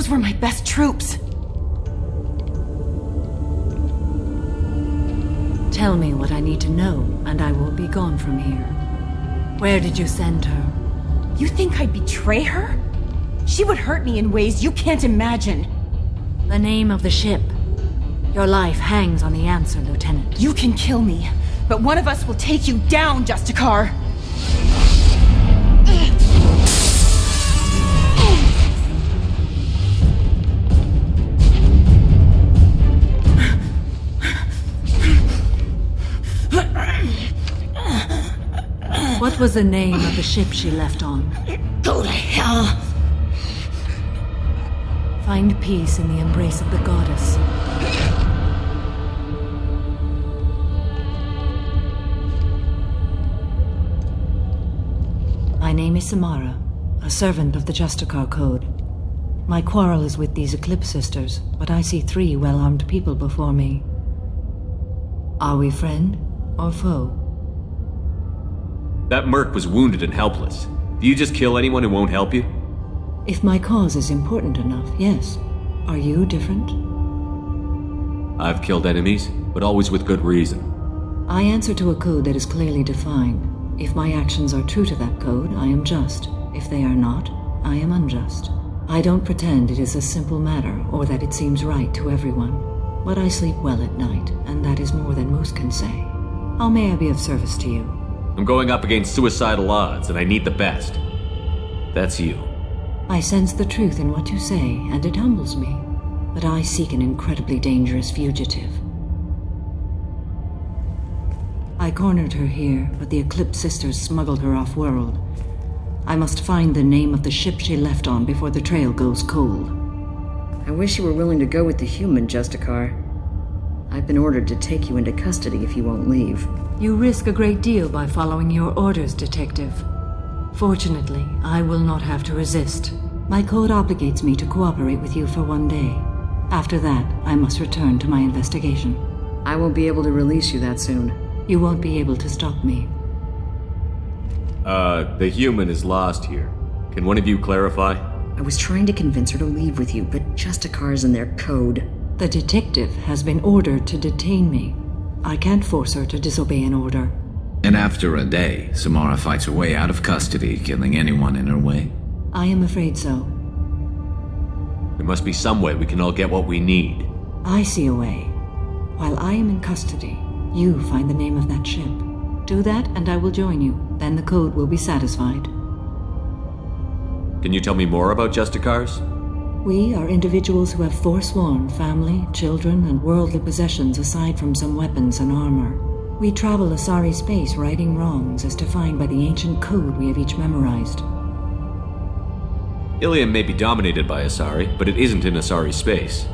Those were my best troops. Tell me what I need to know, and I will be gone from here. Where did you send her? You think I'd betray her? She would hurt me in ways you can't imagine. The name of the ship. Your life hangs on the answer, Lieutenant. You can kill me, but one of us will take you down, Justicar! What was the name of the ship she left on? Go to hell! Find peace in the embrace of the goddess. My name is Samara, a servant of the Justicar Code. My quarrel is with these Eclipse Sisters, but I see 3 well-armed people before me. Are we friend or foe? That merc was wounded and helpless. Do you just kill anyone who won't help you? If my cause is important enough, yes. Are you different? I've killed enemies, but always with good reason. I answer to a code that is clearly defined. If my actions are true to that code, I am just. If they are not, I am unjust. I don't pretend it is a simple matter, or that it seems right to everyone. But I sleep well at night, and that is more than most can say. How may I be of service to you? I'm going up against suicidal odds, and I need the best. That's you. I sense the truth in what you say, and it humbles me. But I seek an incredibly dangerous fugitive. I cornered her here, but the Eclipse Sisters smuggled her off-world. I must find the name of the ship she left on before the trail goes cold. I wish you were willing to go with the human, Justicar. I've been ordered to take you into custody if you won't leave. You risk a great deal by following your orders, Detective. Fortunately, I will not have to resist. My code obligates me to cooperate with you for 1 day. After that, I must return to my investigation. I won't be able to release you that soon. You won't be able to stop me. The human is lost here. Can one of you clarify? I was trying to convince her to leave with you, but Justicar's in their code. The detective has been ordered to detain me. I can't force her to disobey an order. And after a day, Samara fights her way out of custody, killing anyone in her way? I am afraid so. There must be some way we can all get what we need. I see a way. While I am in custody, you find the name of that ship. Do that and I will join you. Then the code will be satisfied. Can you tell me more about Justicars? We are individuals who have forsworn family, children, and worldly possessions aside from some weapons and armor. We travel Asari space righting wrongs as defined by the ancient code we have each memorized. Ilium may be dominated by Asari, but it isn't in Asari space.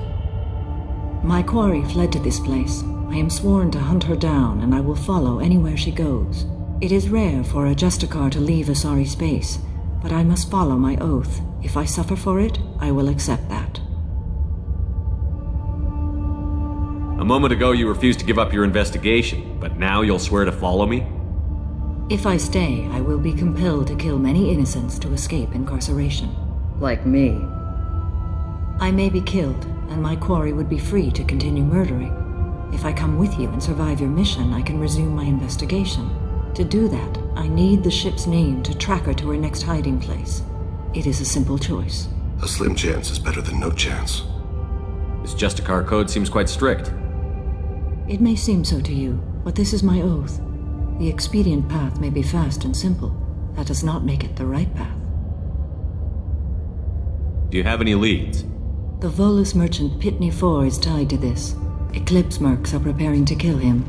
My quarry fled to this place. I am sworn to hunt her down, and I will follow anywhere she goes. It is rare for a Justicar to leave Asari space, but I must follow my oath. If I suffer for it, I will accept that. A moment ago you refused to give up your investigation, but now you'll swear to follow me? If I stay, I will be compelled to kill many innocents to escape incarceration. Like me. I may be killed, and my quarry would be free to continue murdering. If I come with you and survive your mission, I can resume my investigation. To do that, I need the ship's name to track her to her next hiding place. It is a simple choice. A slim chance is better than no chance. This Justicar code seems quite strict. It may seem so to you, but this is my oath. The expedient path may be fast and simple. That does not make it the right path. Do you have any leads? The Volus merchant Pitney 4 is tied to this. Eclipse mercs are preparing to kill him.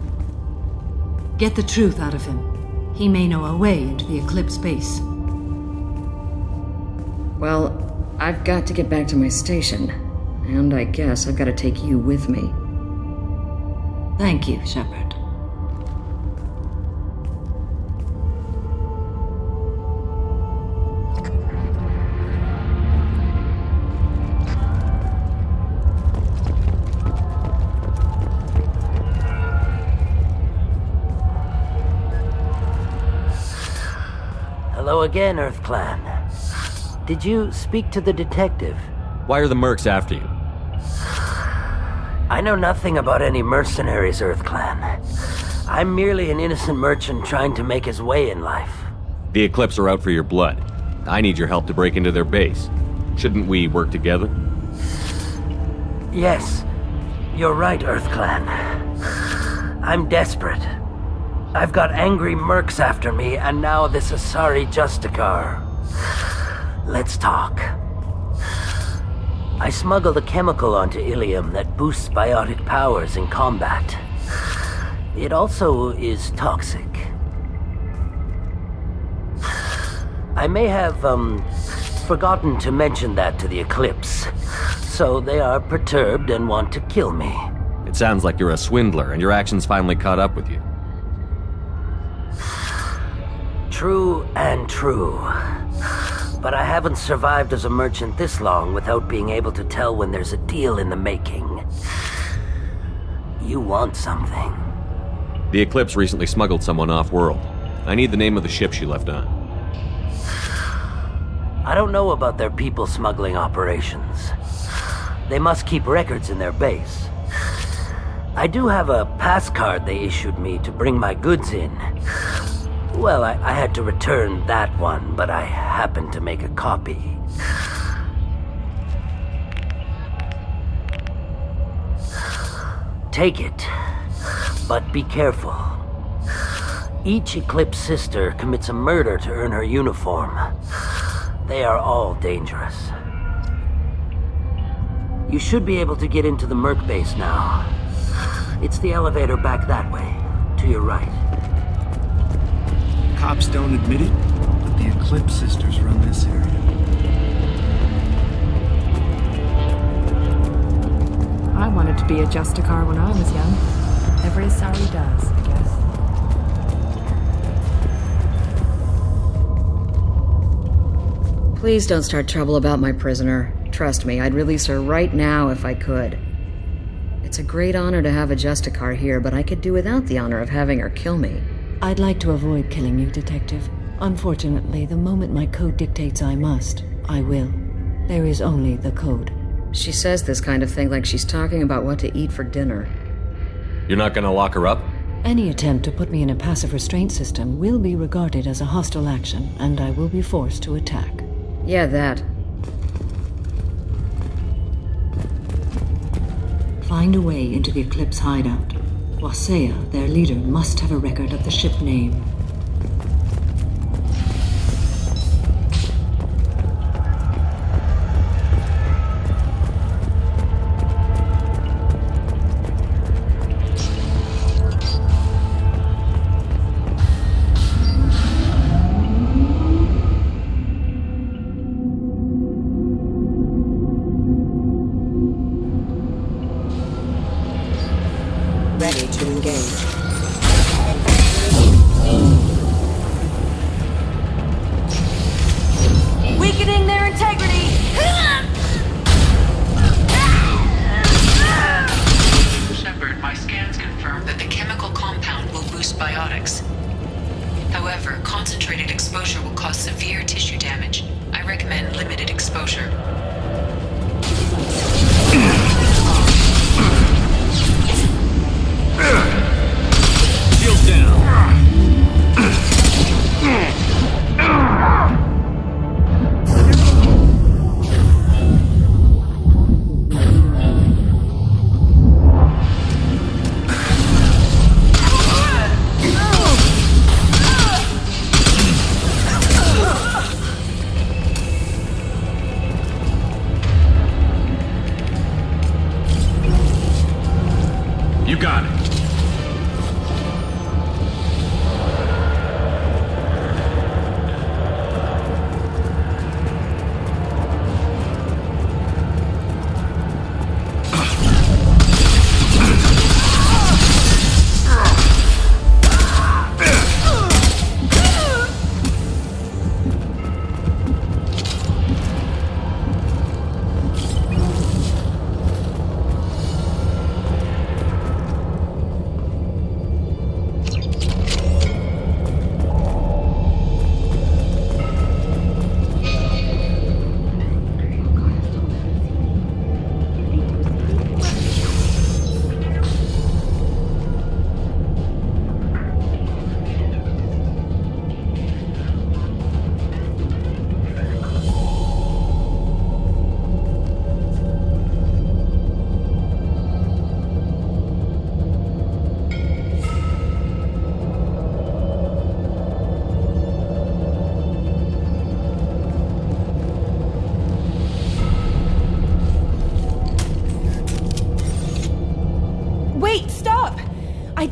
Get the truth out of him. He may know a way into the Eclipse base. Well, I've got to get back to my station. And I guess I've got to take you with me. Thank you, Shepard. Hello again, Earth Clan. Did you speak to the detective? Why are the mercs after you? I know nothing about any mercenaries, Earth Clan. I'm merely an innocent merchant trying to make his way in life. The Eclipse are out for your blood. I need your help to break into their base. Shouldn't we work together? Yes, you're right, Earth Clan. I'm desperate. I've got angry mercs after me, and now this Asari Justicar. Let's talk. I smuggled a chemical onto Ilium that boosts biotic powers in combat. It also is toxic. I may have, forgotten to mention that to the Eclipse, so they are perturbed and want to kill me. It sounds like you're a swindler, and your actions finally caught up with you. True and true. But I haven't survived as a merchant this long without being able to tell when there's a deal in the making. You want something. The Eclipse recently smuggled someone off-world. I need the name of the ship she left on. I don't know about their people smuggling operations. They must keep records in their base. I do have a pass card they issued me to bring my goods in. Well, I had to return that one, but I happened to make a copy. Take it, but be careful. Each Eclipse sister commits a murder to earn her uniform. They are all dangerous. You should be able to get into the Merc base now. It's the elevator back that way, to your right. Cops don't admit it, but the Eclipse sisters run this area. I wanted to be a Justicar when I was young. Every Asari does, I guess. Please don't start trouble about my prisoner. Trust me, I'd release her right now if I could. It's a great honor to have a Justicar here, but I could do without the honor of having her kill me. I'd like to avoid killing you, Detective. Unfortunately, the moment my code dictates I must, I will. There is only the code. She says this kind of thing like she's talking about what to eat for dinner. You're not gonna lock her up? Any attempt to put me in a passive restraint system will be regarded as a hostile action, and I will be forced to attack. Yeah, that. Find a way into the Eclipse hideout. Wasea, their leader, must have a record of the ship name. Ready to engage. Weakening their integrity! Shepard, my scans confirm that the chemical compound will boost biotics. However, concentrated exposure will cause severe tissue damage. I recommend limited exposure. Shields down.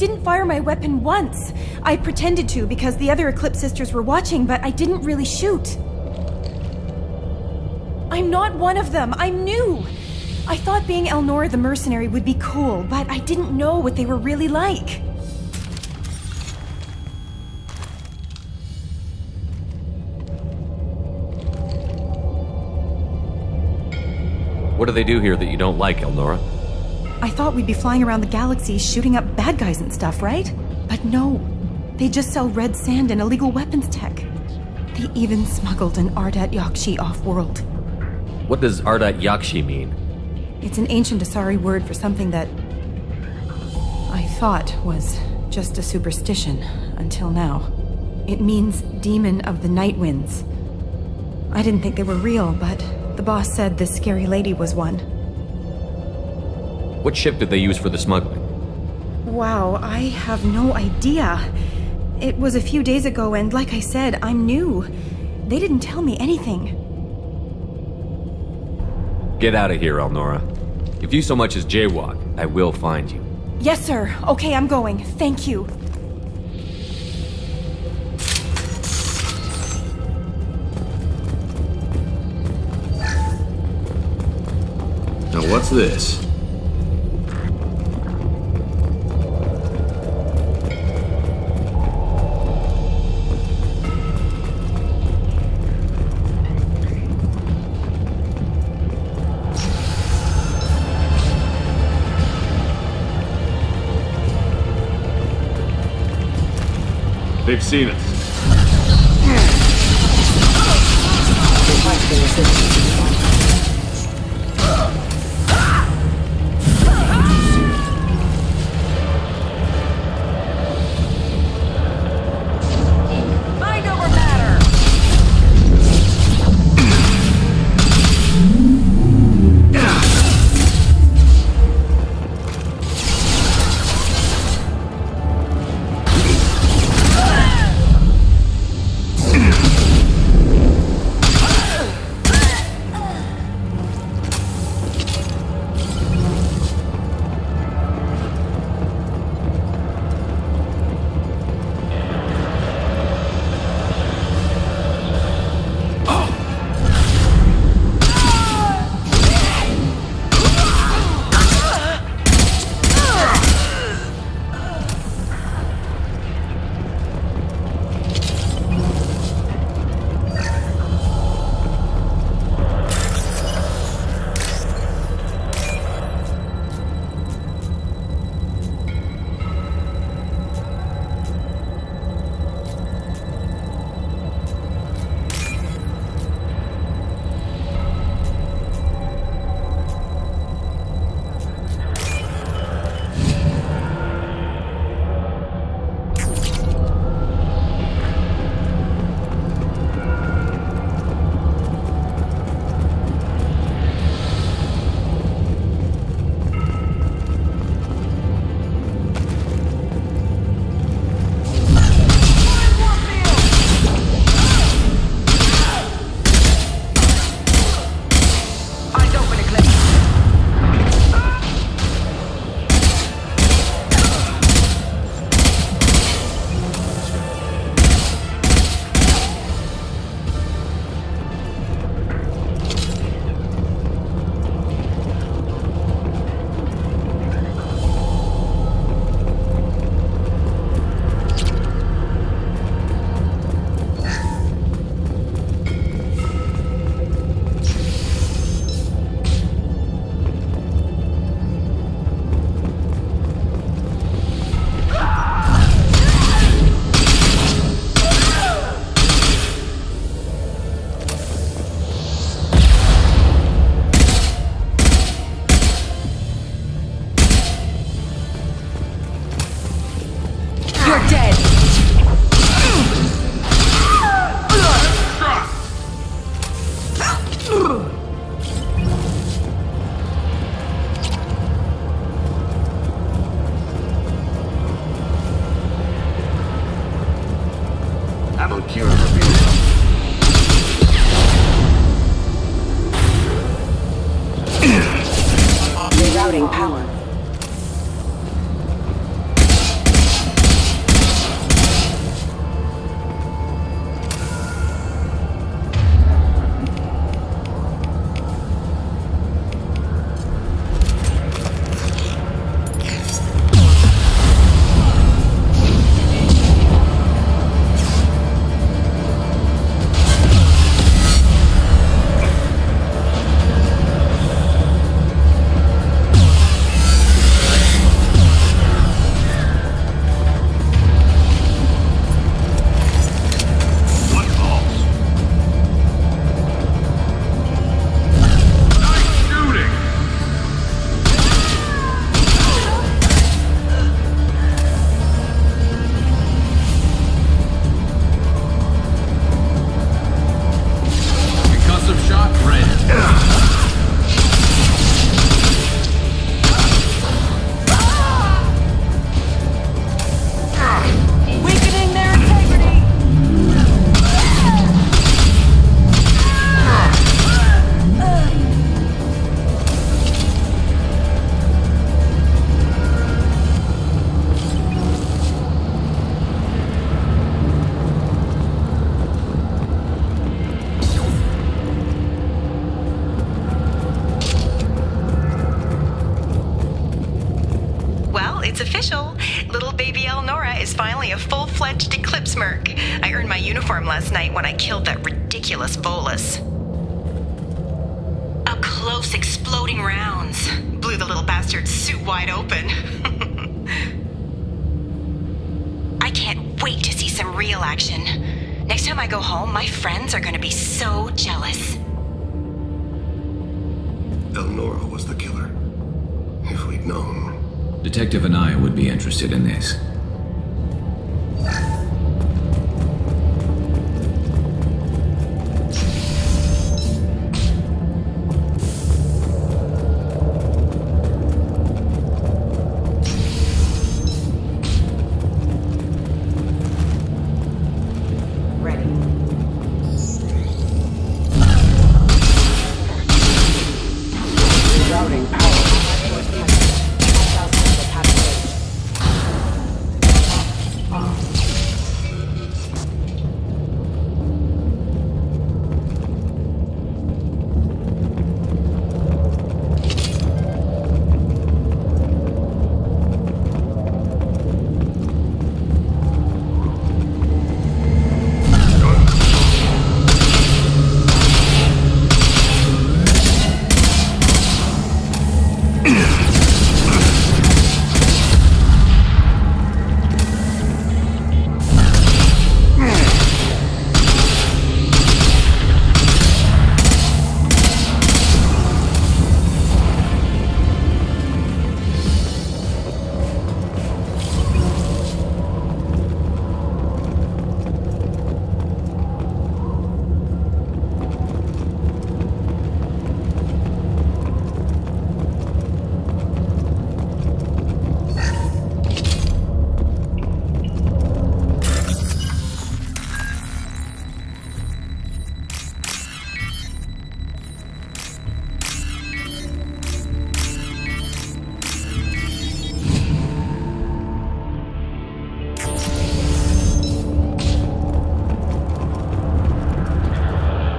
didn't fire my weapon once. I pretended to because the other Eclipse sisters were watching, but I didn't really shoot. I'm not one of them. I'm new. I thought being Elnora the mercenary would be cool, but I didn't know what they were really like. What do they do here that you don't like, Elnora? I thought we'd be flying around the galaxy shooting up bad guys and stuff, right? But no. They just sell red sand and illegal weapons tech. They even smuggled an Ardat Yakshi off-world. What does Ardat Yakshi mean? It's an ancient Asari word for something that I thought was just a superstition until now. It means demon of the night winds. I didn't think they were real, but the boss said this scary lady was one. What ship did they use for the smuggling? Wow, I have no idea. It was a few days ago, and like I said, I'm new. They didn't tell me anything. Get out of here, Elnora. If you so much as jaywalk, I will find you. Yes, sir. Okay, I'm going. Thank you. Now what's this? They've seen us. Mind over matter! That'll cure the beast. Rerouting power. full-fledged Eclipse merc. I earned my uniform last night when I killed that ridiculous bolus. Up close, exploding rounds. Blew the little bastard's suit wide open. I can't wait to see some real action. Next time I go home, my friends are gonna be so jealous. Elnora was the killer. If we'd known. Detective Anaya would be interested in this.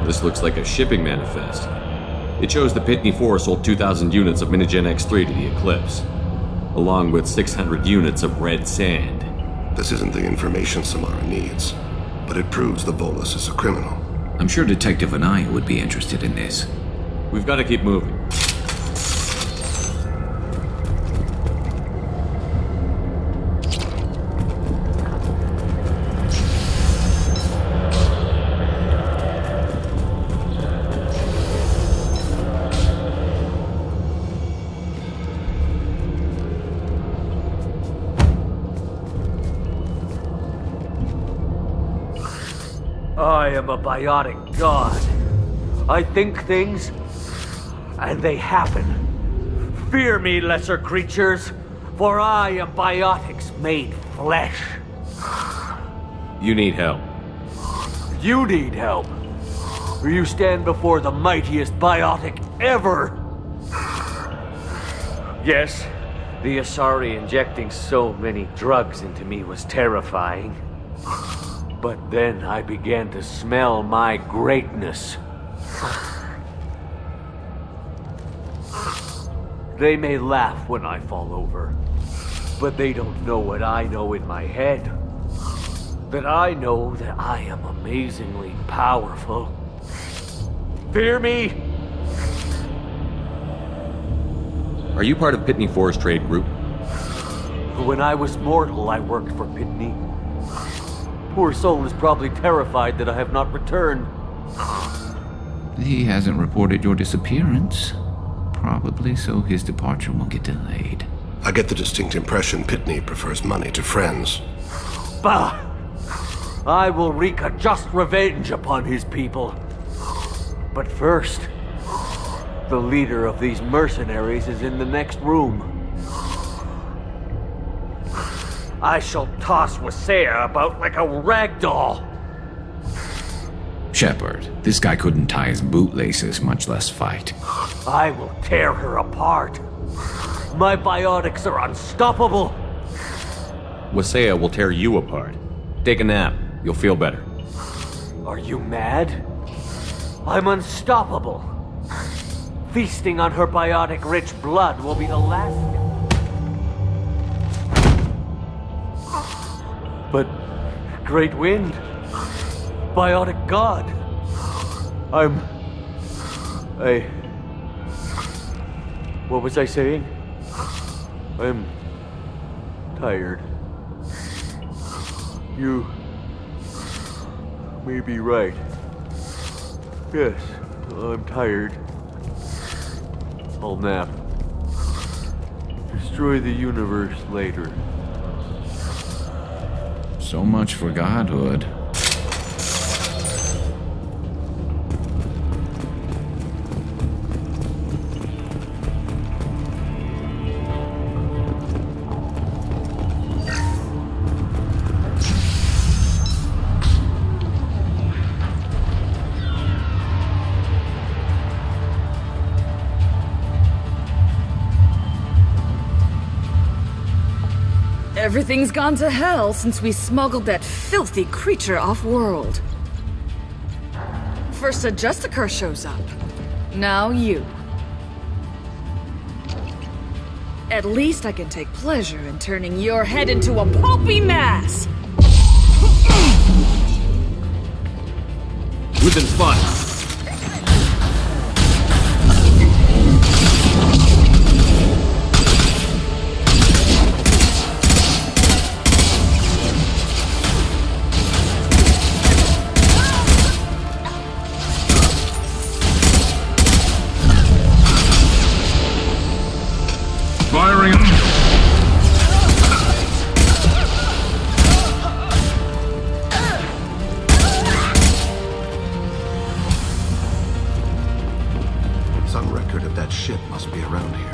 This looks like a shipping manifest. It shows the Pitney 4 sold 2,000 units of Minigen X3 to the Eclipse, along with 600 units of red sand. This isn't the information Samara needs, but it proves the Volus is a criminal. I'm sure Detective Anaya would be interested in this. We've got to keep moving. I am a biotic god. I think things, and they happen. Fear me, lesser creatures, for I am biotics made flesh. You need help. You need help. You stand before the mightiest biotic ever. Yes, the Asari injecting so many drugs into me was terrifying. But then I began to smell my greatness. They may laugh when I fall over, but they don't know what I know in my head. That I know that I am amazingly powerful. Fear me? Are you part of Pitney 4's trade group? When I was mortal, I worked for Pitney. Poor soul is probably terrified that I have not returned. He hasn't reported your disappearance. Probably so his departure won't get delayed. I get the distinct impression Pitney prefers money to friends. Bah! I will wreak a just revenge upon his people. But first, the leader of these mercenaries is in the next room. I shall toss Wasea about like a rag doll. Shepard, this guy couldn't tie his bootlaces, much less fight. I will tear her apart. My biotics are unstoppable. Wasea will tear you apart. Take a nap. You'll feel better. Are you mad? I'm unstoppable. Feasting on her biotic-rich blood will be the last... But great wind. Biotic god. What was I saying? I'm tired. You may be right. Yes, I'm tired. I'll nap. Destroy the universe later. So much for godhood. Everything's gone to hell since we smuggled that filthy creature off-world. First Adjusticar shows up. Now you. At least I can take pleasure in turning your head into a pulpy mass! Within spot. Firing. Some record of that ship must be around here.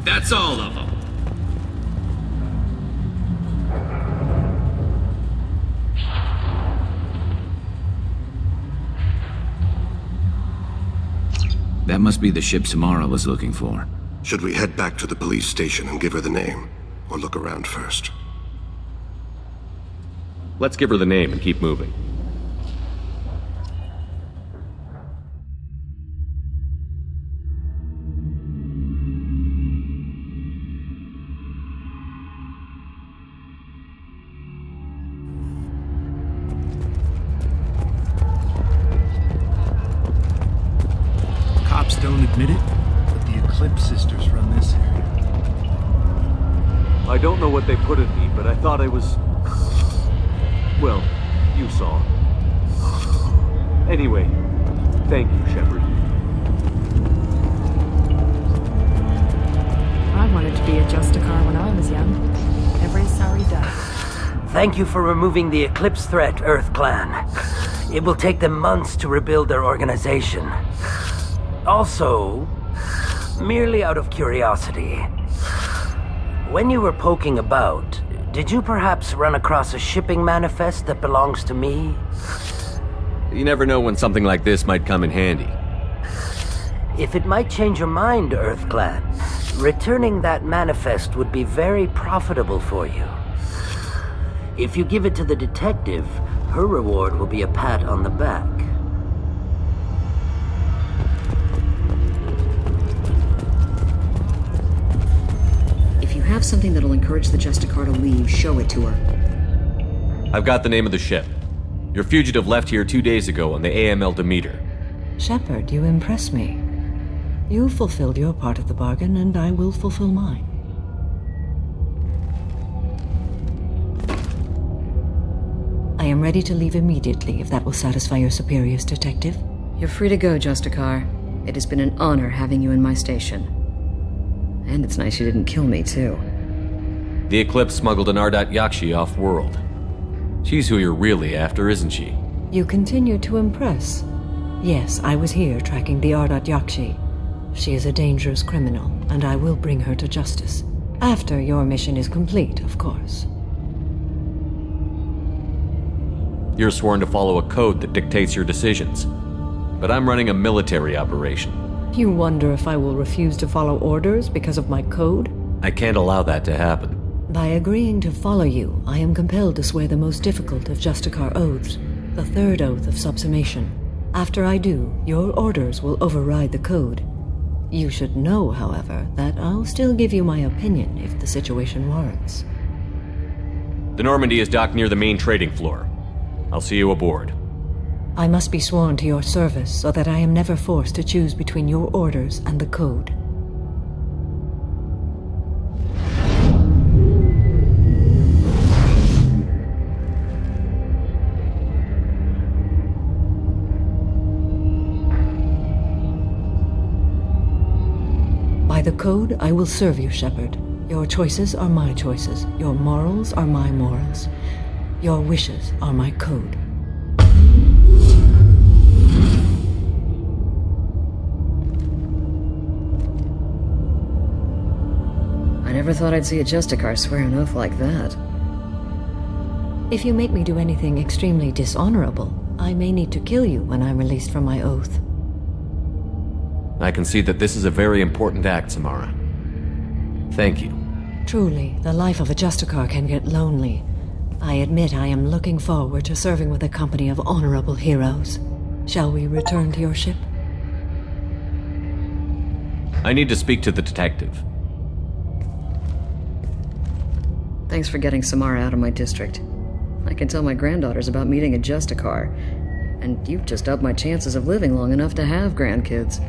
That's all of them. That must be the ship Samara was looking for. Should we head back to the police station and give her the name? Or look around first? Let's give her the name and keep moving. Cops don't admit it, but the Eclipse sisters run this area. I don't know what they put in me, but I thought I was... Well, you saw. Anyway, thank you, Shepard. I wanted to be a Justicar when I was young. Every sorry does. Thank you for removing the Eclipse threat, Earth Clan. It will take them months to rebuild their organization. Also, merely out of curiosity, when you were poking about, did you perhaps run across a shipping manifest that belongs to me? You never know when something like this might come in handy. If it might change your mind, Earth Clan, returning that manifest would be very profitable for you. If you give it to the detective, her reward will be a pat on the back. If you have something that'll encourage the Justicar to leave, show it to her. I've got the name of the ship. Your fugitive left here 2 days ago on the AML Demeter. Shepard, you impress me. You fulfilled your part of the bargain, and I will fulfill mine. I am ready to leave immediately, if that will satisfy your superiors, Detective. You're free to go, Justicar. It has been an honor having you in my station. And it's nice you didn't kill me, too. The Eclipse smuggled an Ardat Yakshi off-world. She's who you're really after, isn't she? You continue to impress. Yes, I was here tracking the Ardat Yakshi. She is a dangerous criminal, and I will bring her to justice. After your mission is complete, of course. You're sworn to follow a code that dictates your decisions. But I'm running a military operation. You wonder if I will refuse to follow orders because of my code? I can't allow that to happen. By agreeing to follow you, I am compelled to swear the most difficult of Justicar oaths, the third oath of subsumation. After I do, your orders will override the code. You should know, however, that I'll still give you my opinion if the situation warrants. The Normandy is docked near the main trading floor. I'll see you aboard. I must be sworn to your service so that I am never forced to choose between your orders and the code. By the code, I will serve you, Shepard. Your choices are my choices. Your morals are my morals. Your wishes are my code. I never thought I'd see a Justicar swear an oath like that. If you make me do anything extremely dishonorable, I may need to kill you when I'm released from my oath. I can see that this is a very important act, Samara. Thank you. Truly, the life of a Justicar can get lonely. I admit I am looking forward to serving with a company of honorable heroes. Shall we return to your ship? I need to speak to the detective. Thanks for getting Samara out of my district. I can tell my granddaughters about meeting a Justicar, and you've just upped my chances of living long enough to have grandkids.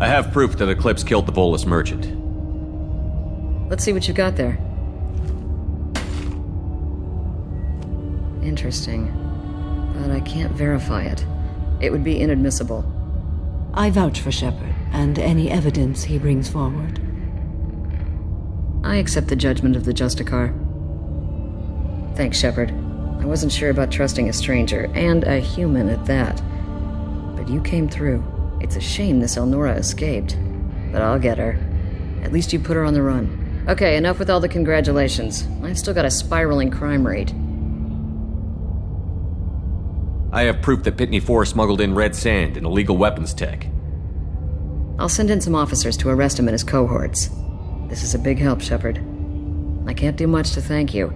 I have proof that Eclipse killed the Volus merchant. Let's see what you got there. Interesting. But I can't verify it. It would be inadmissible. I vouch for Shepard, and any evidence he brings forward. I accept the judgment of the Justicar. Thanks, Shepard. I wasn't sure about trusting a stranger, and a human at that. But you came through. It's a shame this Elnora escaped. But I'll get her. At least you put her on the run. Okay, enough with all the congratulations. I've still got a spiraling crime rate. I have proof that Pitney 4 smuggled in red sand and illegal weapons tech. I'll send in some officers to arrest him and his cohorts. This is a big help, Shepard. I can't do much to thank you,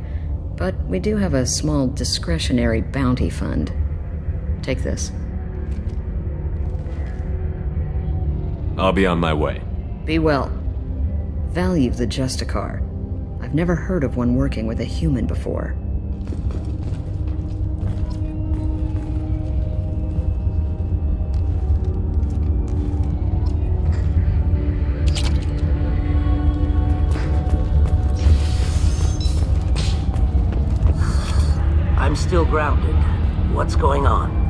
but we do have a small discretionary bounty fund. Take this. I'll be on my way. Be well. Value the Justicar. I've never heard of one working with a human before. I'm still grounded. What's going on?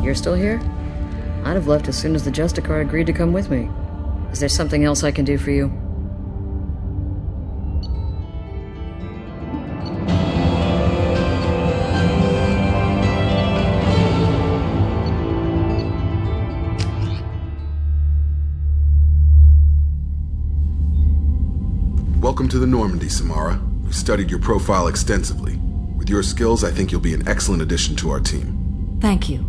You're still here? I'd have left as soon as the Justicar agreed to come with me. Is there something else I can do for you? Welcome to the Normandy, Samara. We studied your profile extensively. With your skills, I think you'll be an excellent addition to our team. Thank you.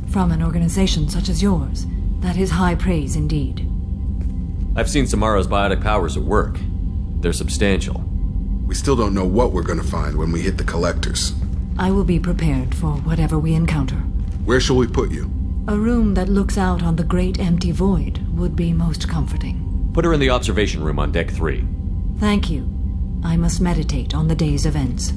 From an organization such as yours, that is high praise indeed. I've seen Samara's biotic powers at work. They're substantial. We still don't know what we're going to find when we hit the collectors. I will be prepared for whatever we encounter. Where shall we put you? A room that looks out on the great empty void would be most comforting. Put her in the observation room on Deck 3. Thank you. I must meditate on the day's events.